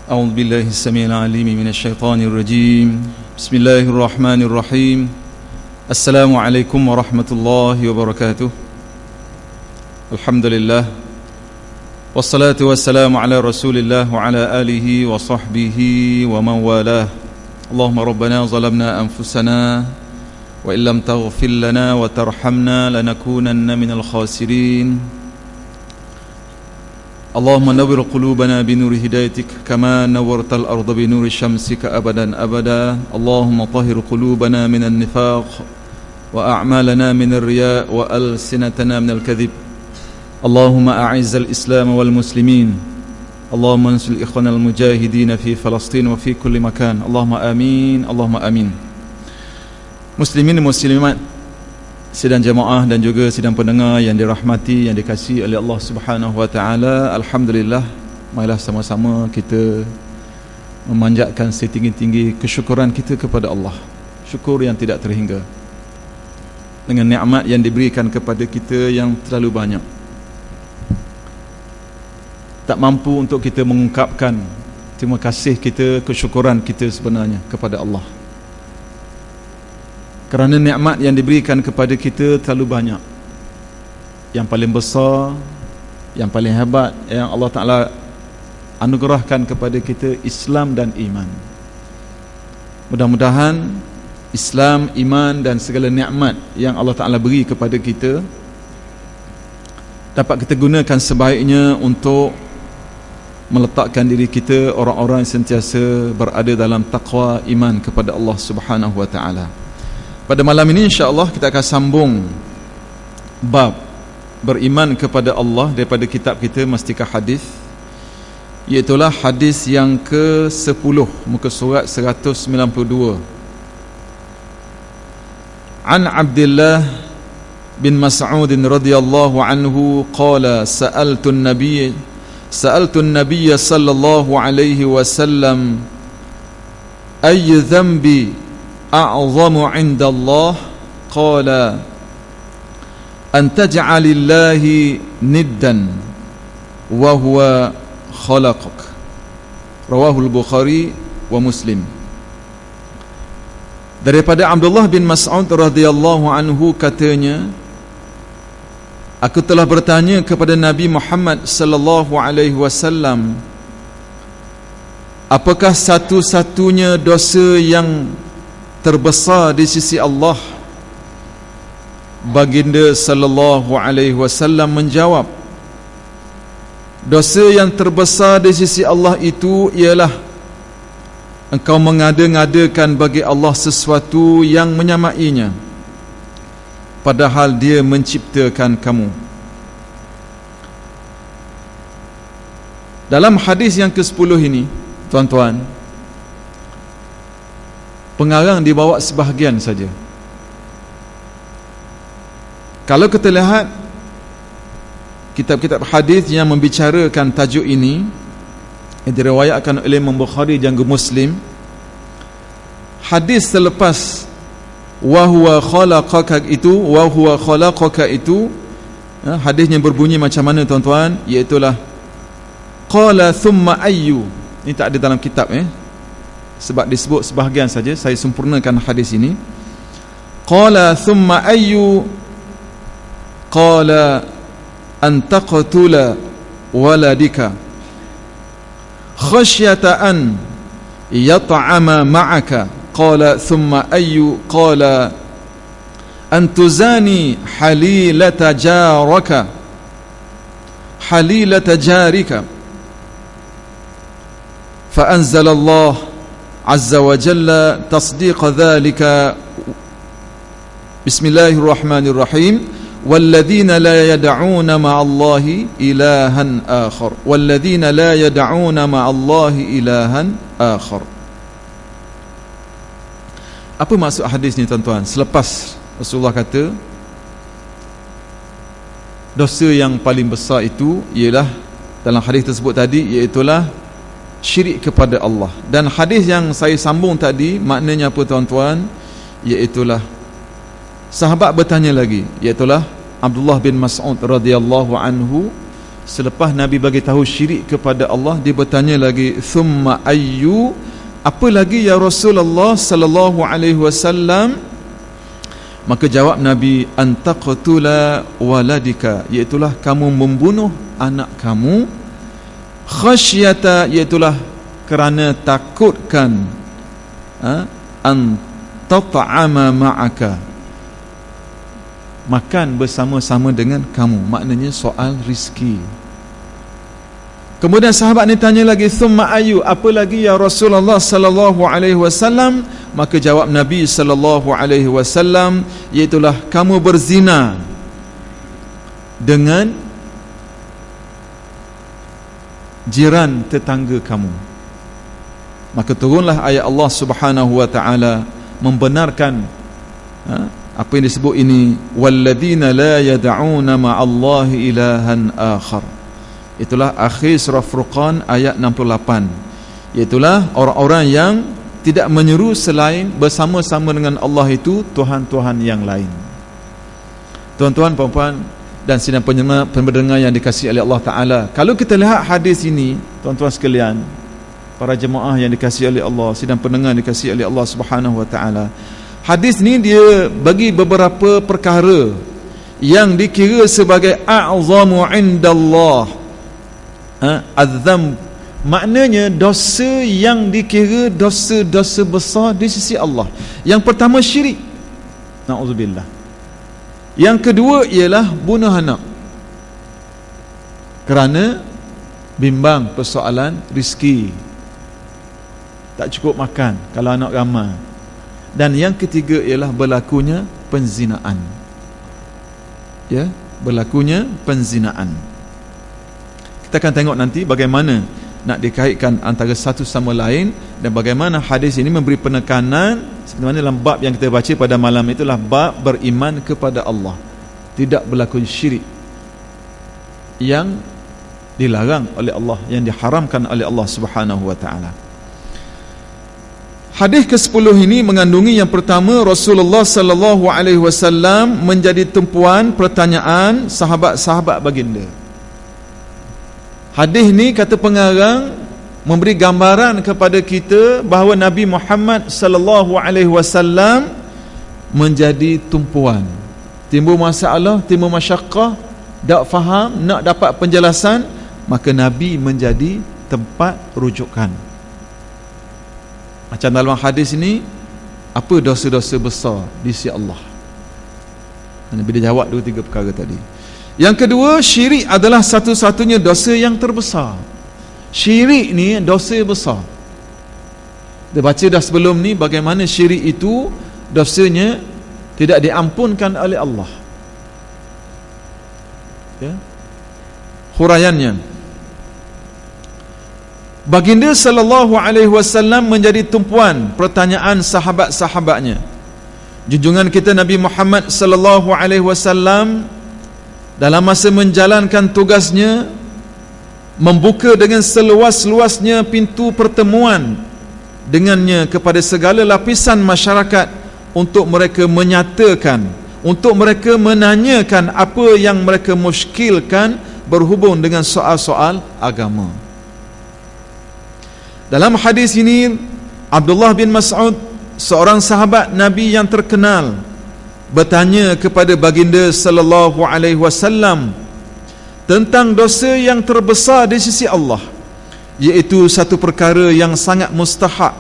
أعوذ بالله السميع العليم من الشيطان الرجيم بسم الله الرحمن الرحيم السلام عليكم ورحمة الله وبركاته الحمد لله والصلاة والسلام على رسول الله وعلى آله وصحبه ومن والاه اللهم ربنا ظلمنا أنفسنا وإن لم تغفر لنا وترحمنا لنكونن من الخاسرين اللهم نور قلوبنا بنور هدايتك كما نورت الأرض بنور شمسك أبدا أبدا اللهم طهر قلوبنا من النفاق وأعمالنا من الرياء وألسنتنا من الكذب اللهم أعز الإسلام والمسلمين اللهم انصر الإخوان المجاهدين في فلسطين وفي كل مكان اللهم آمين اللهم آمين. Muslimin muslimat, sidang jemaah dan juga sidang pendengar yang dirahmati, yang dikasihi oleh Allah Subhanahu wa taala. Alhamdulillah, marilah sama-sama kita memanjatkan setinggi-tinggi kesyukuran kita kepada Allah. Syukur yang tidak terhingga dengan nikmat yang diberikan kepada kita yang terlalu banyak. Tak mampu untuk kita mengungkapkan terima kasih kita, kesyukuran kita sebenarnya kepada Allah. Kerana nikmat yang diberikan kepada kita terlalu banyak. Yang paling besar, yang paling hebat yang Allah Ta'ala anugerahkan kepada kita, Islam dan iman. Mudah-mudahan Islam, iman dan segala nikmat yang Allah Ta'ala beri kepada kita dapat kita gunakan sebaiknya untuk meletakkan diri kita orang-orang yang sentiasa berada dalam taqwa iman kepada Allah Subhanahu wa Ta'ala. Pada malam ini insya-Allah kita akan sambung bab beriman kepada Allah daripada kitab kita Mastikah Hadis, iaitulah hadis yang ke-10 muka surat 192. An Abdullah bin Mas'ud radhiyallahu anhu qala sa'altu an-nabiy sallallahu alaihi wasallam ayy dhanbi أعظم عند الله قال أن تجعل الله ندا وهو خلقك رواه البخاري ومسلم. Daripada Abdullah bin Mas'ud radhiyallahu anhu katanya, aku telah bertanya kepada Nabi Muhammad sallallahu alaihi wasallam, apakah satu-satunya dosa yang terbesar di sisi Allah? Baginda sallallahu alaihi wasallam menjawab, dosa yang terbesar di sisi Allah itu ialah engkau mengada-ngadakan bagi Allah sesuatu yang menyamainya, padahal Dia menciptakan kamu. Dalam hadis yang ke-10 ini, tuan-tuan, pengarang dibawa sebahagian saja. Kalau kita lihat kitab-kitab hadis yang membicarakan tajuk ini, yang diriwayatkan oleh Imam Bukhari dan Muslim, hadis selepas wa huwa khalaqaka itu, hadisnya berbunyi macam mana tuan-tuan? Iaitulah qala thumma ayyu. Ini tak ada dalam kitab sebab disebut sebahagian saja, saya sempurnakan hadis ini. Qala thumma ayyu, qala an taqtula waladika khasyata an yat'ama ma'aka. Qala thumma ayyu, qala an tuzani halilata jarika. Fa anzala Allah عز وجل تصديق ذلك بسم الله الرحمن الرحيم والذين لا يدعون مع الله إلها آخر والذين لا يدعون مع الله إلها آخر. Apa maksud hadis ni tuan-tuan? Selepas Rasulullah kata dosa yang paling besar itu ialah, dalam hadis tersebut tadi, iaitulah syirik kepada Allah. Dan hadis yang saya sambung tadi maknanya apa tuan-tuan? Iaitulah sahabat bertanya lagi, iaitulah Abdullah bin Mas'ud radhiyallahu anhu Selepas Nabi bagi tahu syirik kepada Allah, dia bertanya lagi, thumma ayyu, apa lagi ya Rasulullah sallallahu alaihi wasallam? Maka jawab Nabi, antaqtula waladika, iaitulah kamu membunuh anak kamu, khasyata, iaitulah kerana takutkan, an tat'ama ma'aka, makan bersama-sama dengan kamu, maknanya soal rizki. Kemudian sahabat ni tanya lagi, thumma ayu, apa lagi ya Rasulullah sallallahu alaihi wasallam? Maka jawab Nabi sallallahu alaihi wasallam, iaitulah kamu berzina dengan jiran tetangga kamu. Maka turunlah ayat Allah Subhanahu wa taala membenarkan apa yang disebut ini, walladzina la yad'una ma'allahi ilahan akhar. Itulah akhir surah Furqan ayat 68. Iaitulah orang-orang yang tidak menyeru selain bersama-sama dengan Allah itu tuhan-tuhan yang lain. Tuan-tuan, puan-puan dan sidang pendengar yang dikasihi oleh Allah Ta'ala, kalau kita lihat hadis ini, tuan-tuan sekalian, para jemaah yang dikasihi oleh Allah, sidang pendengar yang dikasihi oleh Allah Subhanahu wa taala, hadis ni dia bagi beberapa perkara yang dikira sebagai a'zamu indallah. Azam, maknanya dosa yang dikira dosa-dosa besar di sisi Allah. Yang pertama syirik, na'udzubillah. Yang kedua ialah bunuh anak kerana bimbang persoalan rizki, tak cukup makan kalau anak ramai. Dan yang ketiga ialah berlakunya penzinaan. Ya, berlakunya penzinaan. Kita akan tengok nanti bagaimana nak dikaitkan antara satu sama lain, dan bagaimana hadis ini memberi penekanan seperti mana dalam bab yang kita baca pada malam itulah bab beriman kepada Allah, tidak berlaku syirik yang dilarang oleh Allah, yang diharamkan oleh Allah Subhanahu wa taala. Hadis ke-10 ini mengandungi yang pertama, Rasulullah sallallahu alaihi wasallam menjadi tumpuan pertanyaan sahabat-sahabat baginda. Hadis ni kata pengarang memberi gambaran kepada kita bahawa Nabi Muhammad sallallahu alaihi wasallam menjadi tumpuan. Timbul masalah, timbul masyaqqah, tak faham, nak dapat penjelasan, maka Nabi menjadi tempat rujukan. Macam dalam hadis ini, apa dosa-dosa besar di sisi Allah? Nabi dia jawab 2-3 perkara tadi. Yang kedua, syirik adalah satu-satunya dosa yang terbesar. Syirik ni dosa besar. Kita baca dah sebelum ni bagaimana syirik itu dosanya tidak diampunkan oleh Allah. Ya. Huraiannya, baginda sallallahu alaihi wasallam menjadi tumpuan pertanyaan sahabat-sahabatnya. Junjungan kita Nabi Muhammad sallallahu alaihi wasallam dalam masa menjalankan tugasnya membuka dengan seluas-luasnya pintu pertemuan dengannya kepada segala lapisan masyarakat untuk mereka menyatakan, untuk mereka menanyakan apa yang mereka muskilkan berhubung dengan soal-soal agama. Dalam hadis ini, Abdullah bin Mas'ud, seorang sahabat Nabi yang terkenal, bertanya kepada baginda sallallahu alaihi wasallam tentang dosa yang terbesar di sisi Allah, iaitu satu perkara yang sangat mustahak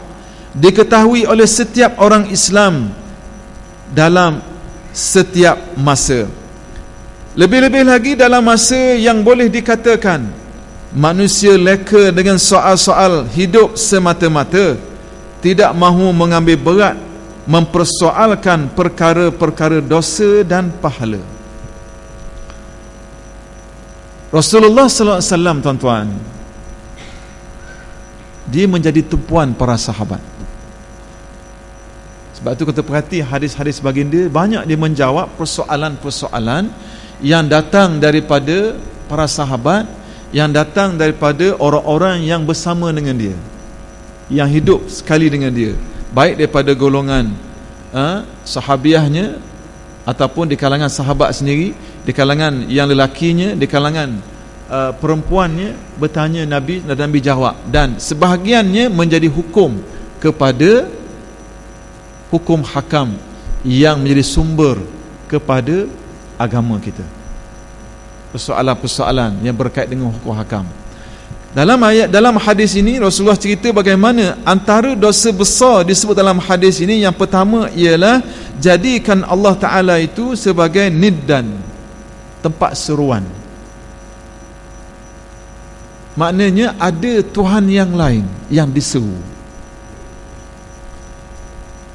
diketahui oleh setiap orang Islam dalam setiap masa. Lebih-lebih lagi dalam masa yang boleh dikatakan manusia leka dengan soal-soal hidup semata-mata, tidak mahu mengambil berat mempersoalkan perkara-perkara dosa dan pahala. Rasulullah sallallahu alaihi wasallam, tuan-tuan, dia menjadi tumpuan para sahabat. Sebab tu kita perhati hadis-hadis baginda, banyak dia menjawab persoalan-persoalan yang datang daripada para sahabat, yang datang daripada orang-orang yang bersama dengan dia, yang hidup sekali dengan dia, baik daripada golongan sahabiahnya ataupun di kalangan sahabat sendiri, di kalangan yang lelakinya, di kalangan perempuannya bertanya Nabi dan Nabi jawab, dan sebahagiannya menjadi hukum kepada hukum hakam yang menjadi sumber kepada agama kita, persoalan-persoalan yang berkait dengan hukum hakam. Dalam hadis ini Rasulullah cerita bagaimana antara dosa besar disebut dalam hadis ini. Yang pertama ialah jadikan Allah Ta'ala itu sebagai niddan, tempat seruan. Maknanya ada Tuhan yang lain yang diseru,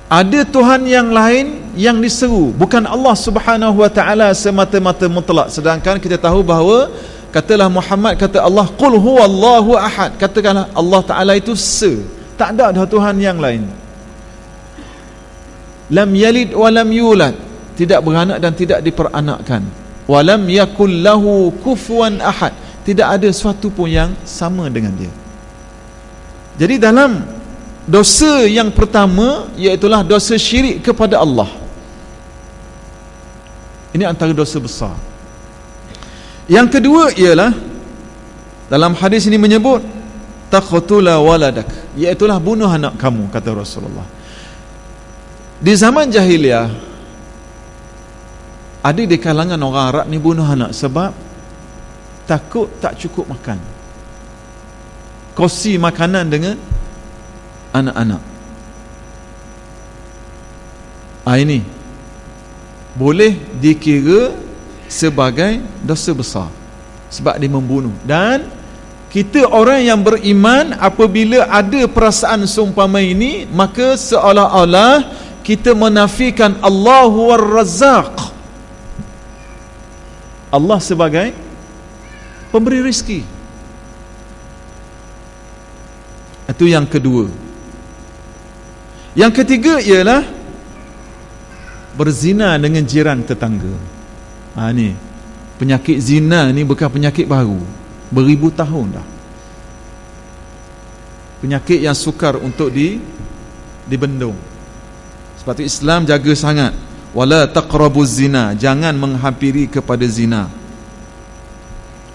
ada Tuhan yang lain yang diseru, bukan Allah Subhanahu Wa Ta'ala semata-mata mutlak. Sedangkan kita tahu bahawa katalah Muhammad, kata Allah, qul huwallahu ahad, katakanlah Allah Ta'ala itu tak ada Tuhan yang lain. Lam yalid wa lam yulad, tidak beranak dan tidak diperanakkan. Wa lam yakul lahu kufuwan ahad, tidak ada sesuatu pun yang sama dengan dia. Jadi dalam dosa yang pertama, iaitulah dosa syirik kepada Allah. Ini antara dosa besar. Yang kedua ialah dalam hadis ini menyebut taqtula waladak, iaitulah bunuh anak kamu, kata Rasulullah. Di zaman jahiliah ada di kalangan orang Arab ni bunuh anak sebab takut tak cukup makan, kongsi makanan dengan anak-anak. Ini boleh dikira sebagai dosa besar sebab dia membunuh. Dan kita orang yang beriman, apabila ada perasaan seumpama ini, maka seolah-olah kita menafikan Allahu Ar-Razzaq, Allah sebagai pemberi rezeki. Itu yang kedua. Yang ketiga ialah berzina dengan jiran tetangga. Ni penyakit zina ni bukan penyakit baru, beribu tahun dah. Penyakit yang sukar untuk dibendung. Sebab itu Islam jaga sangat, wala taqrabuz zina, jangan menghampiri kepada zina.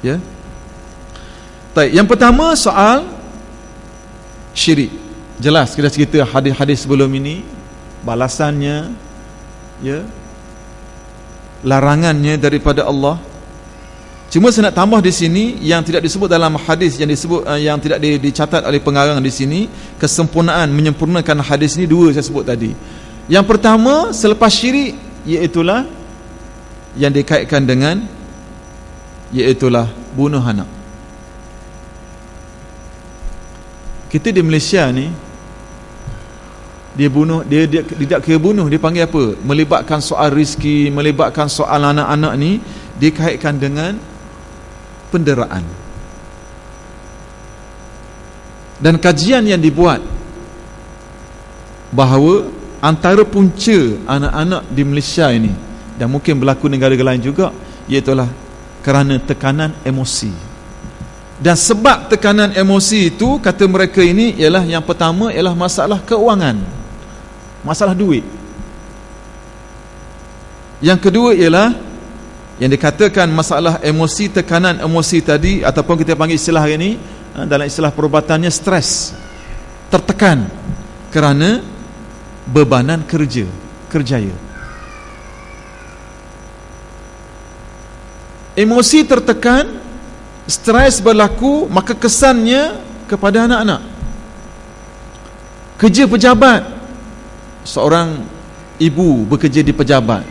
Ya. Baik, yang pertama soal syirik. Jelas kita cerita hadis-hadis sebelum ini, balasannya, ya, larangannya daripada Allah. Cuma saya nak tambah di sini yang tidak disebut dalam hadis, yang disebut yang tidak dicatat oleh pengarang di sini, kesempurnaan, menyempurnakan hadis ini dua saya sebut tadi. Yang pertama selepas syirik, iaitulah yang dikaitkan dengan, iaitulah bunuh anak. Kita di Malaysia ni, dia tidak kira bunuh, dia panggil apa? Melibatkan soal rezeki, melibatkan soal anak-anak ni, dia kaitkan dengan penderaan. Dan kajian yang dibuat bahawa antara punca anak-anak di Malaysia ini, dan mungkin berlaku di negara lain juga, iaitulah kerana tekanan emosi. Dan sebab tekanan emosi itu, kata mereka ini, ialah yang pertama ialah masalah keuangan, masalah duit. Yang kedua ialah yang dikatakan masalah emosi, tekanan emosi tadi, ataupun kita panggil istilah hari ini, dalam istilah perubatannya, stres, tertekan kerana bebanan kerjaya. Emosi tertekan, stres berlaku, maka kesannya kepada anak-anak. Kerja pejabat, seorang ibu bekerja di pejabat,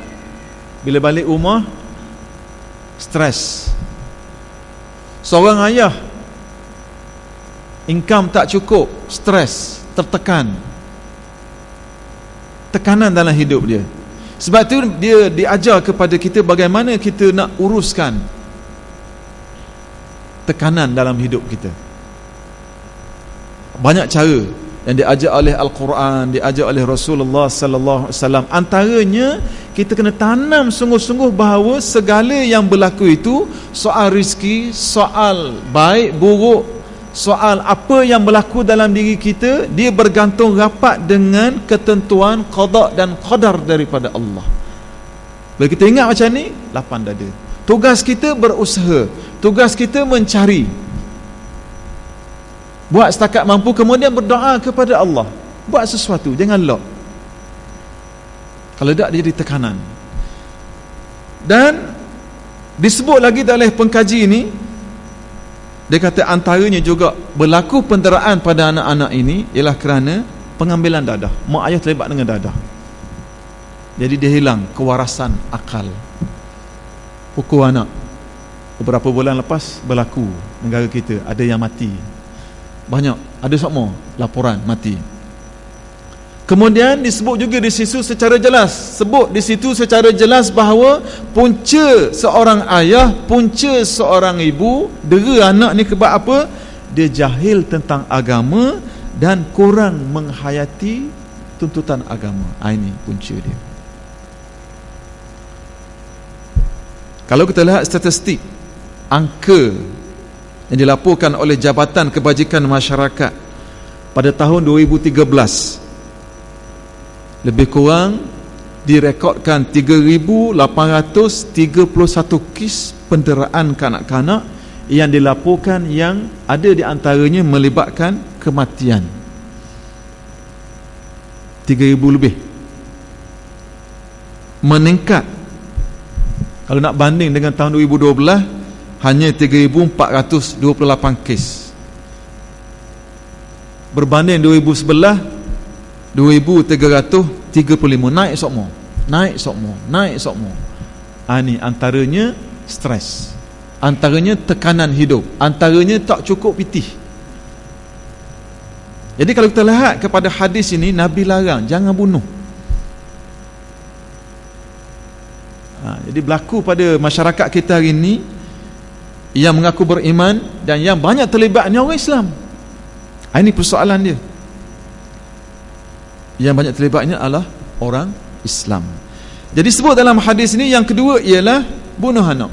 bila balik rumah stres. Seorang ayah, income tak cukup, stres, tertekan, tekanan dalam hidup dia. Sebab itu dia diajar kepada kita bagaimana kita nak uruskan tekanan dalam hidup kita. Banyak cara yang diajar oleh Al-Quran, diajar oleh Rasulullah sallallahu alaihi wasallam. Antaranya, kita kena tanam sungguh-sungguh bahawa segala yang berlaku itu, soal rezeki, soal baik buruk, soal apa yang berlaku dalam diri kita, dia bergantung rapat dengan ketentuan qada dan qadar daripada Allah. Bila kita ingat macam ni, lapang dada. Tugas kita berusaha, tugas kita mencari, buat setakat mampu, kemudian berdoa kepada Allah. Buat sesuatu, jangan lock. Kalau tak, dia jadi tekanan. Dan disebut lagi oleh pengkaji ini, dia kata antaranya juga berlaku penderaan pada anak-anak ini ialah kerana pengambilan dadah. Mak ayah terlibat dengan dadah, jadi dia hilang kewarasan akal. Pukul anak. Beberapa bulan lepas berlaku negara kita, ada yang mati banyak, ada semua laporan mati. Kemudian disebut juga di situ secara jelas, bahawa punca seorang ayah, punca seorang ibu dera anak ni sebab apa? Dia jahil tentang agama dan kurang menghayati tuntutan agama. Ini punca dia. Kalau kita lihat statistik, angka yang dilaporkan oleh Jabatan Kebajikan Masyarakat pada tahun 2013, lebih kurang direkodkan 3,831 kes penderaan kanak-kanak yang dilaporkan, yang ada di antaranya melibatkan kematian. 3,000 lebih. Meningkat, kalau nak banding dengan tahun 2012, hanya 3,428 kes. Berbanding 2011, 2,335. Naik sokmo. Ini antaranya stres, antaranya tekanan hidup, antaranya tak cukup pitih. Jadi kalau kita lihat kepada hadis ini, Nabi larang jangan bunuh. Jadi berlaku pada masyarakat kita hari ini yang mengaku beriman dan yang banyak terlibatnya orang Islam. Ini persoalan dia. Yang banyak terlibatnya adalah orang Islam. Jadi sebut dalam hadis ini, yang kedua ialah bunuh anak.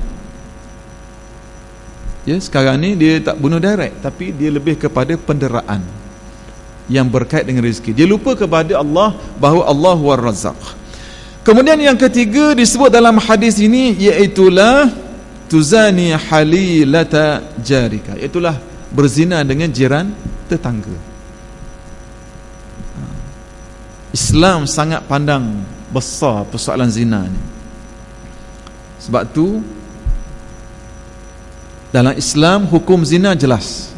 Ya, sekarang ni dia tak bunuh direct, tapi dia lebih kepada penderaan yang berkait dengan rezeki. Dia lupa kepada Allah, bahawa Allah war-Razzaq. Kemudian yang ketiga disebut dalam hadis ini, iaitulah tuzani halilata jarika, iaitulah berzina dengan jiran tetangga. Islam sangat pandang besar persoalan zina ni. Sebab tu dalam Islam hukum zina jelas,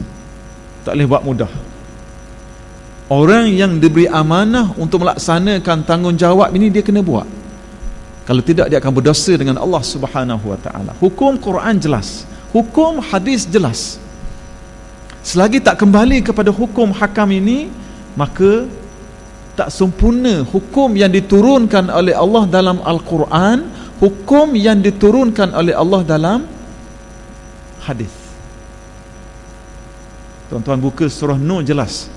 tak boleh buat mudah. Orang yang diberi amanah untuk melaksanakan tanggungjawab ini, dia kena buat. Kalau tidak, dia akan berdosa dengan Allah Subhanahu wa taala. Hukum Quran jelas, hukum hadis jelas. Selagi tak kembali kepada hukum hakam ini, maka tak sempurna hukum yang diturunkan oleh Allah dalam Al-Quran, hukum yang diturunkan oleh Allah dalam hadis. Tuan-tuan buka surah Nur, jelas.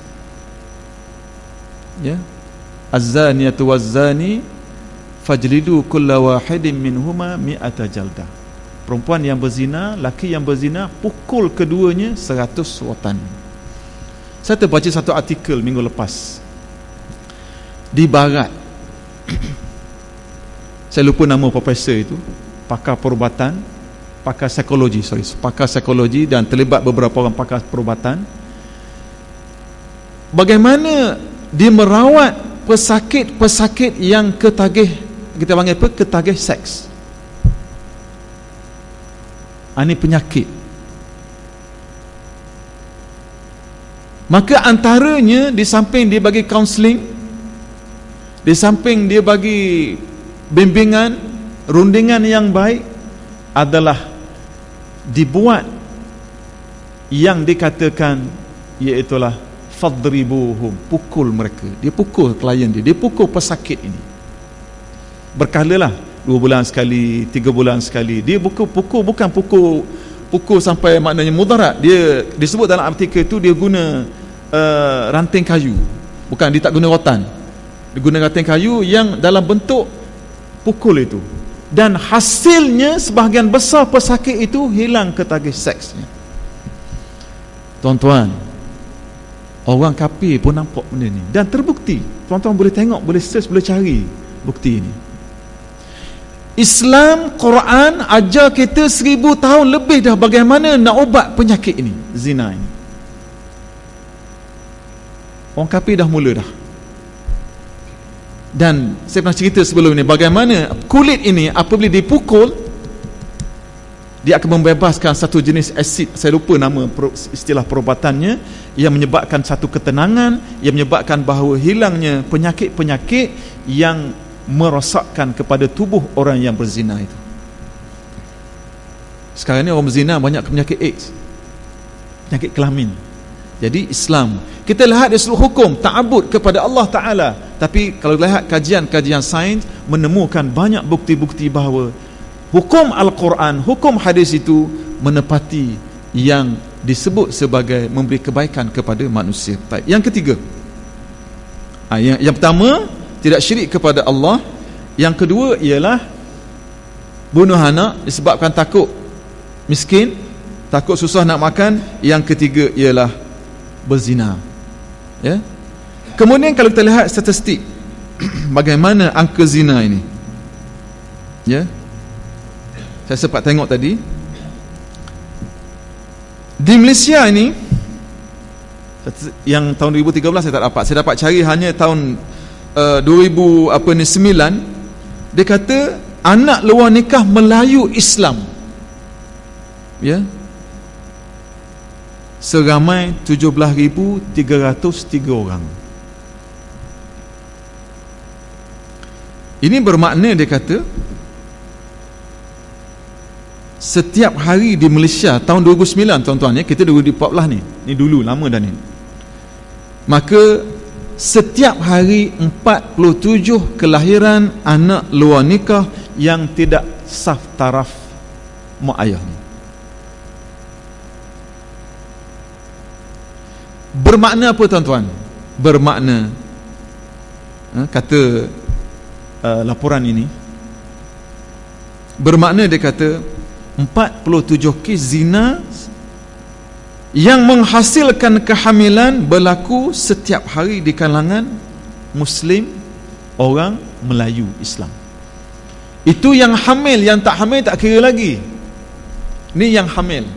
Ya, az-zaniyatu waz-zani fajlidu kulla wahidin minhuma mi'ata jaldah. Perempuan yang berzina, laki yang berzina, pukul keduanya 100 rotan. Saya terbaca satu artikel minggu lepas di barat. Saya lupa nama profesor itu, pakar perubatan, pakar psikologi dan terlibat beberapa orang pakar perubatan. Bagaimana dia merawat pesakit-pesakit yang ketagih, kita panggil apa? Ketagih seks. Ini penyakit. Maka antaranya, di samping dia bagi kaunseling, di samping dia bagi bimbingan, rundingan yang baik, adalah dibuat yang dikatakan, iaitulah fadribuhum, pukul mereka. Dia pukul klien dia pukul pesakit ini berkala lah, 2 bulan sekali, 3 bulan sekali. Dia pukul bukan pukul sampai maknanya mudarat. Dia disebut dalam artikel itu, dia guna ranting kayu, bukan, dia tak guna rotan, dia guna ranting kayu yang dalam bentuk pukul itu, dan hasilnya sebahagian besar pesakit itu hilang ketagih seksnya. Tuan-tuan, orang kafir pun nampak benda ni dan terbukti. Tuan-tuan boleh tengok, boleh search, boleh cari bukti ini. Islam, Quran ajar kita 1000 tahun lebih dah bagaimana nak ubat penyakit ini, zina ini. Orang kafir dah mula dah. Dan saya pernah cerita sebelum ini bagaimana kulit ini apabila dipukul, dia akan membebaskan satu jenis asid, saya lupa nama istilah perubatannya, yang menyebabkan satu ketenangan, yang menyebabkan bahawa hilangnya penyakit-penyakit yang merosakkan kepada tubuh orang yang berzina itu. Sekarang ni orang berzina banyak penyakit AIDS, penyakit kelamin. Jadi Islam, kita lihat dari seluruh hukum ta'abud kepada Allah Ta'ala, tapi kalau lihat kajian-kajian sains menemukan banyak bukti-bukti bahawa hukum Al-Quran, hukum hadis itu menepati yang disebut sebagai memberi kebaikan kepada manusia. Baik. Yang ketiga, yang pertama, tidak syirik kepada Allah. Yang kedua ialah bunuh anak disebabkan takut miskin, takut susah nak makan. Yang ketiga ialah berzina. Ya. Kemudian kalau kita lihat statistik bagaimana angka zina ini, ya, saya sempat tengok tadi di Malaysia ini, yang tahun 2013 saya tak dapat, saya dapat cari hanya tahun 2009, dia kata anak luar nikah Melayu Islam, ya, seramai 17,303 orang. Ini bermakna dia kata setiap hari di Malaysia tahun 2009, tuan-tuan, ya, kita 2014 ni dulu lama dah ni, maka setiap hari 47 kelahiran anak luar nikah yang tidak saf taraf mak ayah ni. Bermakna apa, tuan-tuan? Bermakna, kata laporan ini, bermakna dia kata 47 kes zina yang menghasilkan kehamilan berlaku setiap hari di kalangan Muslim, orang Melayu Islam. Itu yang hamil, yang tak hamil tak kira lagi. Ni yang hamil.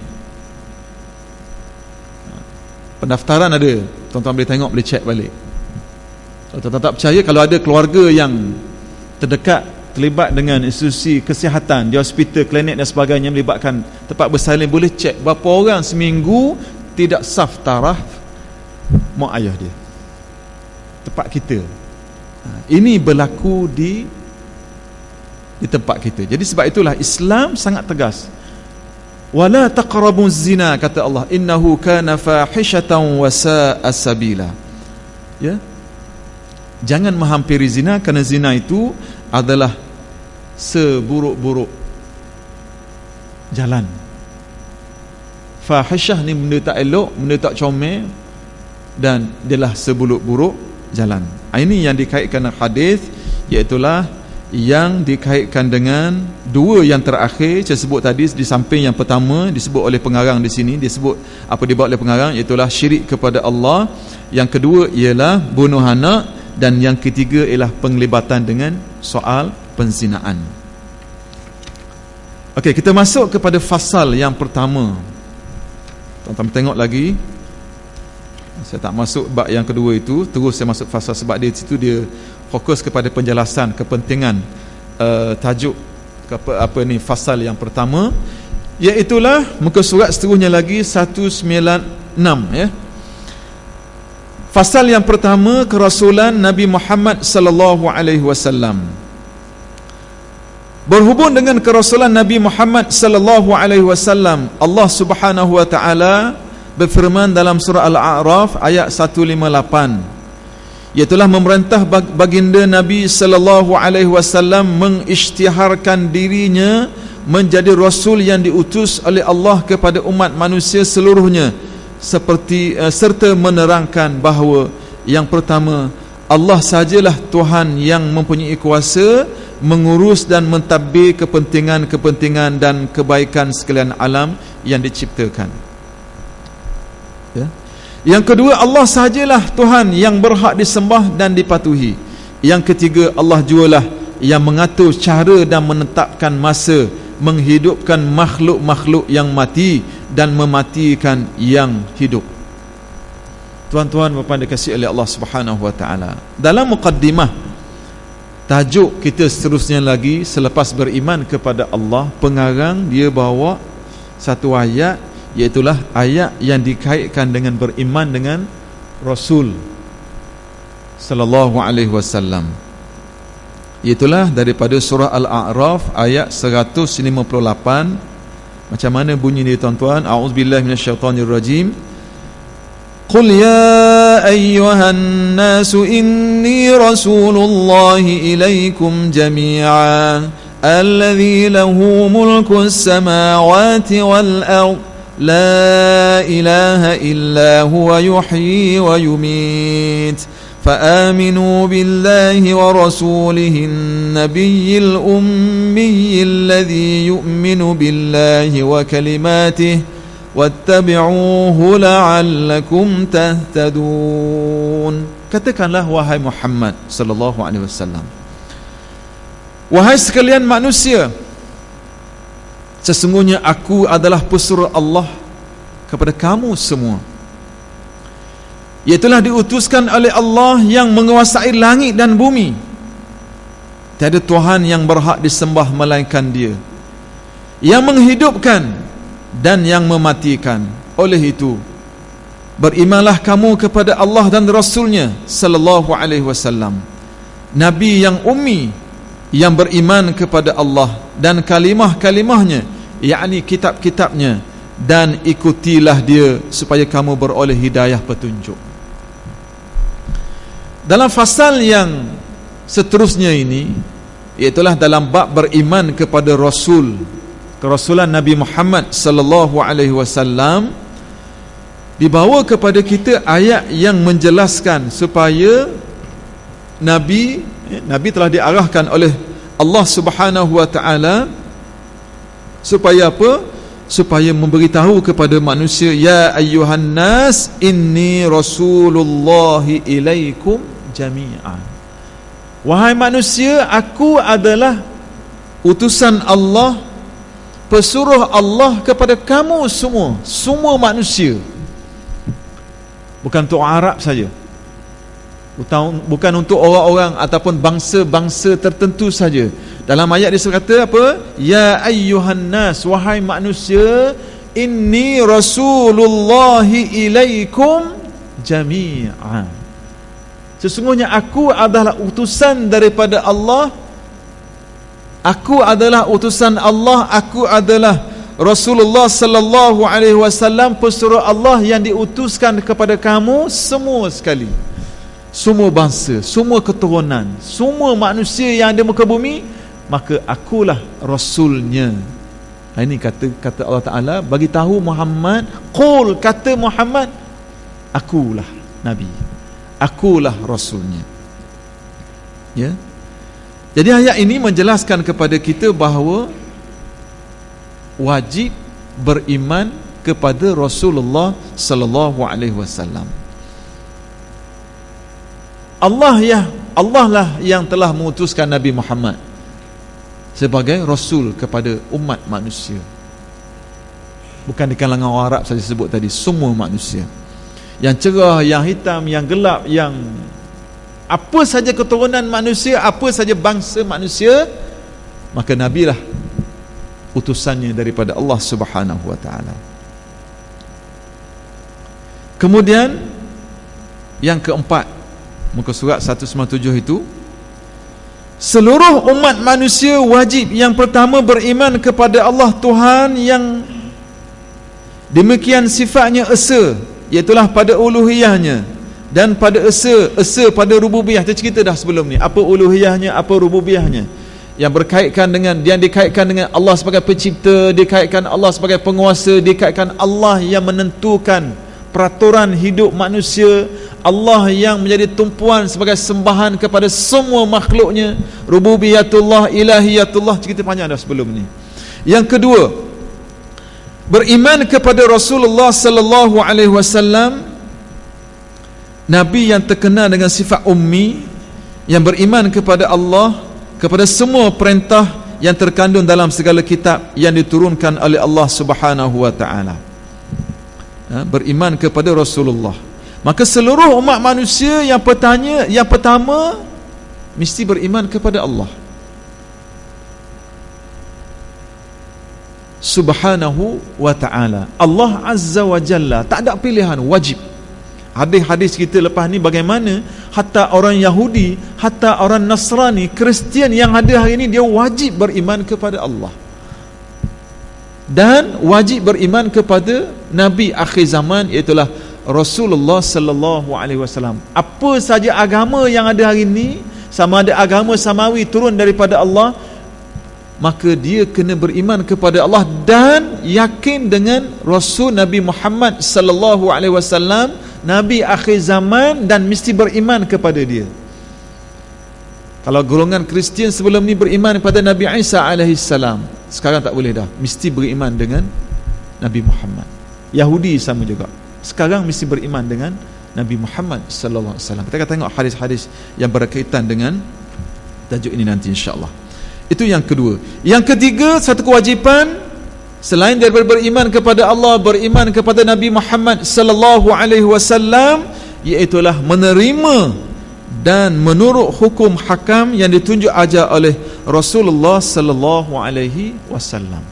Pendaftaran ada, tuan-tuan boleh tengok, boleh cek balik. Kalau tuan-tuan tak percaya, kalau ada keluarga yang terdekat terlibat dengan institusi kesihatan, di hospital, klinik dan sebagainya, melibatkan tempat bersalin, boleh cek berapa orang seminggu tidak saf taraf mak ayah dia tempat kita. Ini berlaku di tempat kita. Jadi sebab itulah Islam sangat tegas. Wala taqrabuz zina, kata Allah, innahu kana fahishatan wa sa'a sabila. Ya, jangan menghampiri zina, kerana zina itu adalah seburuk-buruk jalan. Fahishah ni benda tak elok, benda tak comel, dan dialah seburuk-buruk jalan. Ini yang dikaitkan dengan hadis, iaitulah yang dikaitkan dengan dua yang terakhir saya sebut tadi. Di samping yang pertama disebut oleh pengarang di sini, disebut apa dibawa oleh pengarang, iaitulah syirik kepada Allah. Yang kedua ialah bunuh anak, dan yang ketiga ialah penglibatan dengan soal penzinaan. Okey, kita masuk kepada fasal yang pertama. Tuan-tuan tengok lagi. Saya tak masuk bab yang kedua itu, terus saya masuk fasal, sebab dia situ dia fokus kepada penjelasan kepentingan tajuk fasal yang pertama, iaitulah muka surat seterusnya lagi 196, ya. Fasal yang pertama, kerasulan Nabi Muhammad sallallahu alaihi wasallam. Berhubung dengan kerasulan Nabi Muhammad sallallahu alaihi wasallam, Allah Subhanahu wa taala berfirman dalam surah Al-A'raf ayat 158, iaitulah memerintah baginda Nabi sallallahu alaihi wasallam mengisytiharkan dirinya menjadi rasul yang diutus oleh Allah kepada umat manusia seluruhnya, seperti serta menerangkan bahawa yang pertama, Allah sajalah Tuhan yang mempunyai kuasa mengurus dan mentadbir kepentingan-kepentingan dan kebaikan sekalian alam yang diciptakan, ya. Yang kedua, Allah sajalah Tuhan yang berhak disembah dan dipatuhi. Yang ketiga, Allah jualah yang mengatur cara dan menetapkan masa, menghidupkan makhluk-makhluk yang mati dan mematikan yang hidup. Tuan-tuan bapa dikasihi oleh Allah Subhanahu wa taala, dalam muqaddimah tajuk kita seterusnya lagi selepas beriman kepada Allah, pengarang dia bawa satu ayat, iaitulah ayat yang dikaitkan dengan beriman dengan Rasul sallallahu alaihi wasallam. Itulah daripada surah Al-A'raf ayat 158. Macam mana bunyi dia tuan-tuan? A'udzubillahi minasyaitonirrajim. Qul ya ayyuhan nasu inni rasulullahi ilaikum jami'an alladhi lahu mulku as-samawati wal ard la ilaha illa huwa yuhyi wa yumit فآمنوا بالله ورسوله النبي الأمي الذي يؤمن بالله وكلماته واتبعوه لعلكم تهتدون. Katakanlah wahai Muhammad sallallahu alaihi wasallam, wahai sekalian manusia, sesungguhnya aku adalah pesuruh Allah kepada kamu semua. Iaitulah diutuskan oleh Allah yang menguasai langit dan bumi. Tiada Tuhan yang berhak disembah melainkan Dia, yang menghidupkan dan yang mematikan. Oleh itu, berimanlah kamu kepada Allah dan Rasulnya sallallahu alaihi wasallam, Nabi yang ummi, yang beriman kepada Allah dan kalimah-kalimahnya, yakni kitab-kitabnya, dan ikutilah Dia supaya kamu beroleh hidayah petunjuk. Dalam fasal yang seterusnya ini, iaitulah dalam bab beriman kepada Rasul, kerasulan Nabi Muhammad sallallahu alaihi wasallam, dibawa kepada kita ayat yang menjelaskan supaya Nabi telah diarahkan oleh Allah Subhanahu wa taala supaya apa? Supaya memberitahu kepada manusia, ya ayyuhan nas inni rasulullahi ilaikum jami'an. Wahai manusia, aku adalah utusan Allah, pesuruh Allah kepada kamu semua, semua manusia. Bukan untuk Arab saja, bukan untuk orang-orang ataupun bangsa-bangsa tertentu saja. Dalam ayat dia kata apa? Ya ayyuhan nas, wahai manusia, inni rasulullahi ilaikum jami'an. Sesungguhnya aku adalah utusan daripada Allah. Aku adalah utusan Allah, aku adalah Rasulullah sallallahu alaihi wasallam, pesuruh Allah yang diutuskan kepada kamu semua sekali. Semua bangsa, semua keturunan, semua manusia yang ada muka bumi, maka akulah Rasulnya. Ini kata Allah Ta'ala, bagi tahu Muhammad, qul, kata Muhammad, akulah Nabi, akulah Rasulnya. Ya. Jadi ayat ini menjelaskan kepada kita bahawa wajib beriman kepada Rasulullah sallallahu alaihi wasallam. Allah lah yang telah mengutuskan Nabi Muhammad sebagai Rasul kepada umat manusia. Bukan di kalangan orang Arab saja sebut tadi, semua manusia. Yang cerah, yang hitam, yang gelap, yang apa saja keturunan manusia, apa saja bangsa manusia, maka Nabi lah utusannya daripada Allah Subhanahu wa taala. Kemudian yang keempat, muka surat 197 itu, seluruh umat manusia wajib yang pertama beriman kepada Allah Tuhan yang demikian sifatnya esa, iaitulah pada uluhiyahnya, dan pada esa pada rububiyah. Kita cerita dah sebelum ni apa uluhiyahnya, apa rububiyahnya, yang berkaitan dengan, yang dikaitkan dengan Allah sebagai pencipta, dikaitkan Allah sebagai penguasa, dikaitkan Allah yang menentukan peraturan hidup manusia, Allah yang menjadi tumpuan sebagai sembahan kepada semua makhluknya, rububiyatullah, ilahiyatullah. Cerita panjang dah sebelum ni. Yang kedua, beriman kepada Rasulullah sallallahu alaihi wasallam, Nabi yang terkenal dengan sifat ummi, yang beriman kepada Allah kepada semua perintah yang terkandung dalam segala kitab yang diturunkan oleh Allah Subhanahu wa taala. Beriman kepada Rasulullah. Maka seluruh umat manusia yang pertama mesti beriman kepada Allah Subhanahu wa ta'ala. Allah Azza wa Jalla, tak ada pilihan, wajib. Hadis-hadis kita lepas ni bagaimana hatta orang Yahudi, hatta orang Nasrani, Kristian yang ada hari ini, dia wajib beriman kepada Allah dan wajib beriman kepada Nabi akhir zaman, iaitulah Rasulullah sallallahu alaihi wasallam. Apa saja agama yang ada hari ini, sama ada agama samawi turun daripada Allah, maka dia kena beriman kepada Allah dan yakin dengan Rasul Nabi Muhammad sallallahu alaihi wasallam, Nabi akhir zaman, dan mesti beriman kepada dia. Kalau golongan Kristian sebelum ni beriman kepada Nabi Isa alaihi salam, sekarang tak boleh dah, mesti beriman dengan Nabi Muhammad. Yahudi sama juga, sekarang mesti beriman dengan Nabi Muhammad sallallahu alaihi wasallam. Kita akan tengok hadis-hadis yang berkaitan dengan tajuk ini nanti insya-Allah. Itu yang kedua. Yang ketiga, satu kewajipan selain daripada beriman kepada Allah, beriman kepada Nabi Muhammad sallallahu alaihi wasallam, iaitulah menerima dan menurut hukum hakam yang ditunjuk ajar oleh Rasulullah sallallahu alaihi wasallam.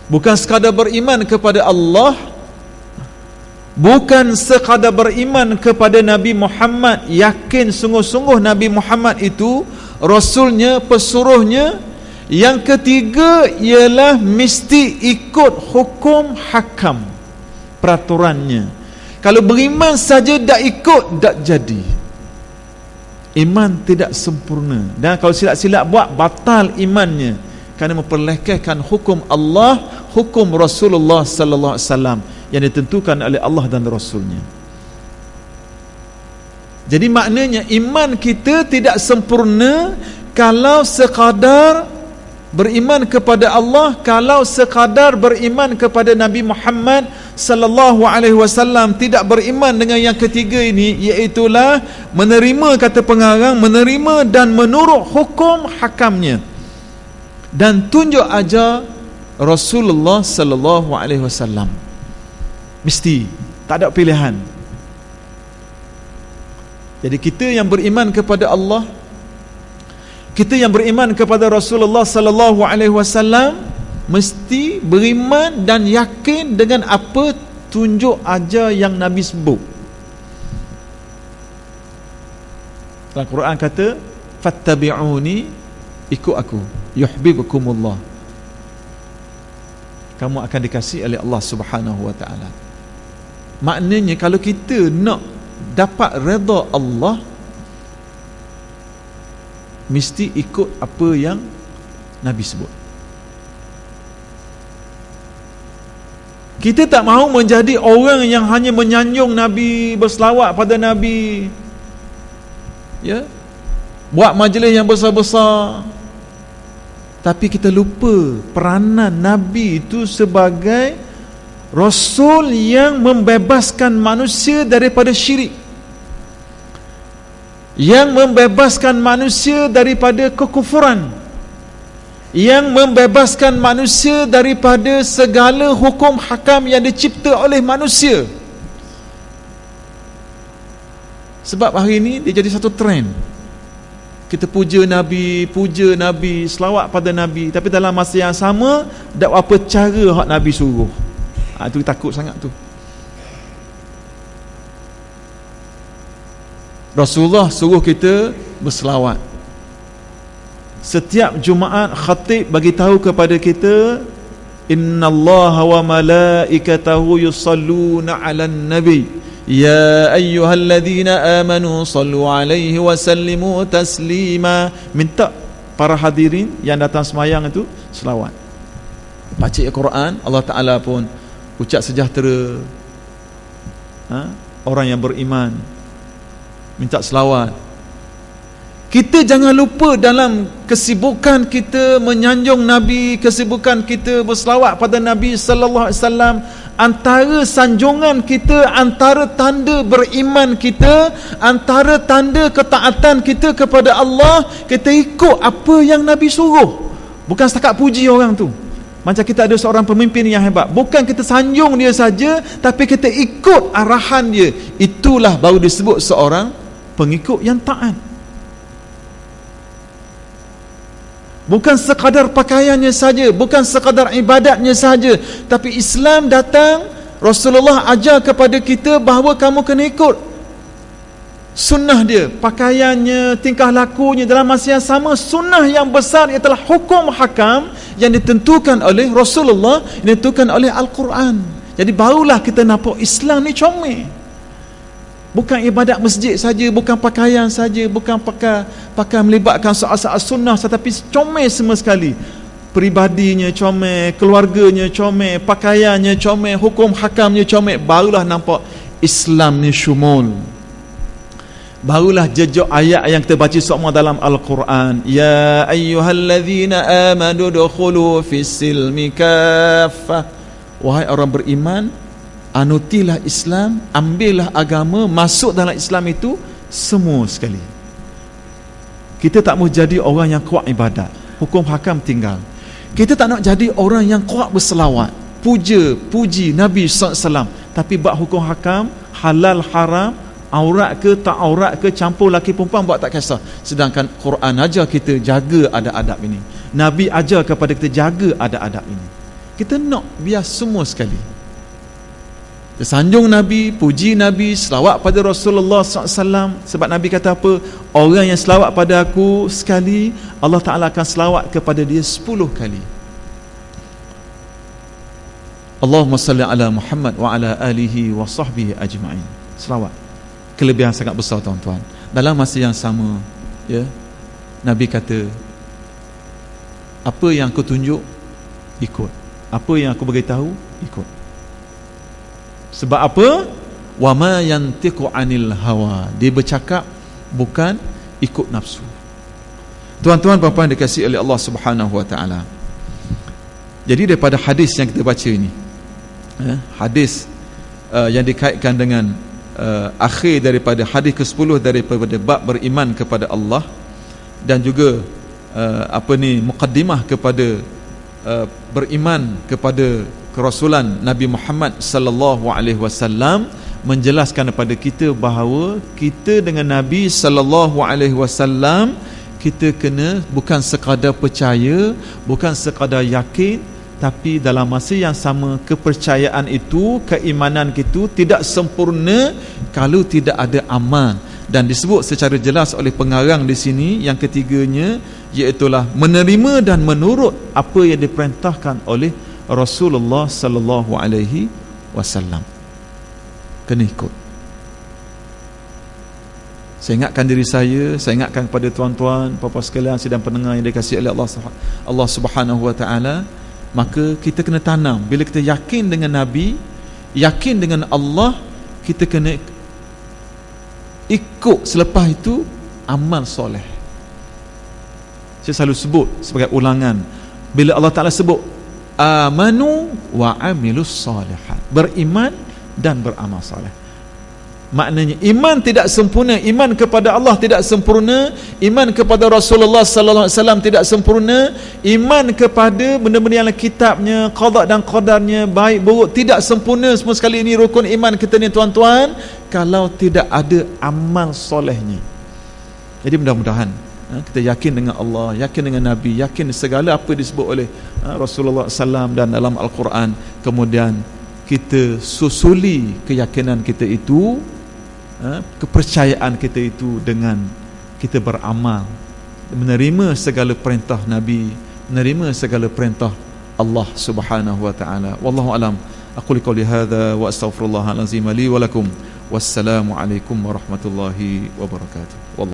Bukan sekadar beriman kepada Allah, bukan sekadar beriman kepada Nabi Muhammad, yakin sungguh-sungguh Nabi Muhammad itu Rasulnya, pesuruhnya. Yang ketiga ialah mesti ikut hukum hakam, peraturannya. Kalau beriman saja tak ikut, tak jadi. Iman tidak sempurna, dan kalau silap-silap buat, batal imannya, kerana memperlekehkan hukum Allah, hukum Rasulullah sallallahu alaihi wasallam yang ditentukan oleh Allah dan Rasulnya. Jadi maknanya iman kita tidak sempurna kalau sekadar beriman kepada Allah, kalau sekadar beriman kepada Nabi Muhammad sallallahu alaihi wasallam, tidak beriman dengan yang ketiga ini, iaitulah menerima, kata pengarang, menerima dan menurut hukum hakamnya dan tunjuk ajar Rasulullah sallallahu alaihi wasallam. Mesti, tak ada pilihan. Jadi kita yang beriman kepada Allah, kita yang beriman kepada Rasulullah sallallahu alaihi wasallam, mesti beriman dan yakin dengan apa tunjuk ajar yang Nabi sebut. Dalam Quran kata, fattabi'uni, ikut aku, yuhibbukumullah, kamu akan dikasihi oleh Allah Subhanahu wa taala. Maknanya kalau kita nak dapat redha Allah, mesti ikut apa yang Nabi sebut. Kita tak mahu menjadi orang yang hanya menyanjung Nabi, berselawat pada Nabi, ya, buat majlis yang besar-besar, tapi kita lupa peranan Nabi itu sebagai Rasul yang membebaskan manusia daripada syirik, yang membebaskan manusia daripada kekufuran, yang membebaskan manusia daripada segala hukum hakam yang dicipta oleh manusia. Sebab hari ini dia jadi satu trend, kita puja Nabi, selawat pada Nabi, tapi dalam masa yang sama tak apa cara hak Nabi suruh. Itu takut sangat tu. Rasulullah suruh kita berselawat. Setiap Jumaat khatib bagi tahu kepada kita, innallaha wa malaikatahu yusalluna 'alan nabi ya ayyuhalladzina amanu sallu 'alaihi wa sallimu taslima. Minta para hadirin yang datang sembahyang itu selawat, baca Al-Quran, Allah Taala pun ucap sejahtera. Orang yang beriman minta selawat. Kita jangan lupa dalam kesibukan kita menyanjung Nabi, kesibukan kita berselawat pada Nabi sallallahu alaihi wasallam, antara sanjungan kita, antara tanda beriman kita, antara tanda ketaatan kita kepada Allah, kita ikut apa yang Nabi suruh. Bukan setakat puji orang tu. Macam kita ada seorang pemimpin yang hebat, bukan kita sanjung dia saja, tapi kita ikut arahan dia. Itulah baru disebut seorang pengikut yang taat. Bukan sekadar pakaiannya saja, bukan sekadar ibadatnya saja, tapi Islam datang, Rasulullah ajar kepada kita bahawa kamu kena ikut sunnah dia, pakaiannya, tingkah lakunya. Dalam masa yang sama, sunnah yang besar ialah hukum hakam yang ditentukan oleh Rasulullah, yang ditentukan oleh Al-Quran. Jadi barulah kita nampak Islam ni comel. Bukan ibadat masjid saja, bukan pakaian saja, bukan pakai melibatkan soal-soal sunnah, tetapi comel semua sekali. Peribadinya comel, keluarganya comel, pakaiannya comel, hukum hakamnya comel. Barulah nampak Islam ni syumul. Barulah jejak ayat yang kita baca semua dalam Al-Quran. Ya ayyuhallazina amanu dukhulu fis silmi kaffah. Wahai orang beriman, anutilah Islam, ambillah agama, masuk dalam Islam itu semua sekali. Kita tak mahu jadi orang yang kuat ibadat, hukum hakam tinggal. Kita tak nak jadi orang yang kuat berselawat, puji Nabi SAW, tapi buat hukum hakam, halal haram, aurat ke tak aurat ke, campur laki perempuan, buat tak kisah. Sedangkan Quran ajar kita jaga adab-adab ini, Nabi ajar kepada kita jaga adab-adab ini. Kita nak biar semua sekali. Sanjung Nabi, puji Nabi, selawat pada Rasulullah SAW. Sebab Nabi kata apa? Orang yang selawat pada aku sekali, Allah Ta'ala akan selawat kepada dia 10 kali. Allahumma salli ala Muhammad wa ala alihi wa sahbihi ajma'in. Selawat. Kelebihan sangat besar tuan-tuan. Dalam masa yang sama, ya, Nabi kata, apa yang aku tunjuk, ikut. Apa yang aku beritahu, ikut. Sebab apa? Wa ma yantiqu anil hawa. Dia bercakap bukan ikut nafsu. Tuan-tuan puan-puan dikasihi oleh Allah Subhanahu wa taala. Jadi daripada hadis yang kita baca ini, hadis yang dikaitkan dengan akhir daripada hadis ke-10 daripada bab beriman kepada Allah, dan juga muqaddimah kepada beriman kepada kerasulan Nabi Muhammad sallallahu alaihi wasallam, menjelaskan kepada kita bahawa kita dengan Nabi sallallahu alaihi wasallam, kita kena bukan sekadar percaya, bukan sekadar yakin, tapi dalam masa yang sama kepercayaan itu, keimanan itu tidak sempurna kalau tidak ada amal. Dan disebut secara jelas oleh pengarang di sini yang ketiganya, iaitulah menerima dan menurut apa yang diperintahkan oleh Rasulullah sallallahu alaihi wasallam. Kena ikut. Saya ingatkan diri saya ingatkan kepada tuan-tuan, puan-puan sekalian sedang pendengar yang dikasihi oleh Allah Subhanahu wa taala, maka kita kena tanam. Bila kita yakin dengan Nabi, yakin dengan Allah, kita kena ikut selepas itu amal soleh. Saya selalu sebut sebagai ulangan, bila Allah Ta'ala sebut amanu wa amilus salihat, beriman dan beramal soleh, maknanya iman tidak sempurna, iman kepada Allah tidak sempurna, iman kepada Rasulullah sallallahu alaihi wasallam tidak sempurna, iman kepada benda-benda yang kitabnya, qada dan qadarnya, baik buruk tidak sempurna semua sekali. Ini rukun iman kita ni tuan-tuan, kalau tidak ada amal solehnya. Jadi mudah-mudahan kita yakin dengan Allah, yakin dengan Nabi, yakin segala apa disebut oleh Rasulullah SAW dan dalam Al-Quran. Kemudian kita susuli keyakinan kita itu, kepercayaan kita itu dengan kita beramal, menerima segala perintah Nabi, menerima segala perintah Allah Subhanahu wa taala. Wallahu alam. Aqulu qouli hadza wa astaghfirullahal azim li wa lakum. Wassalamu alaikum warahmatullahi wabarakatuh.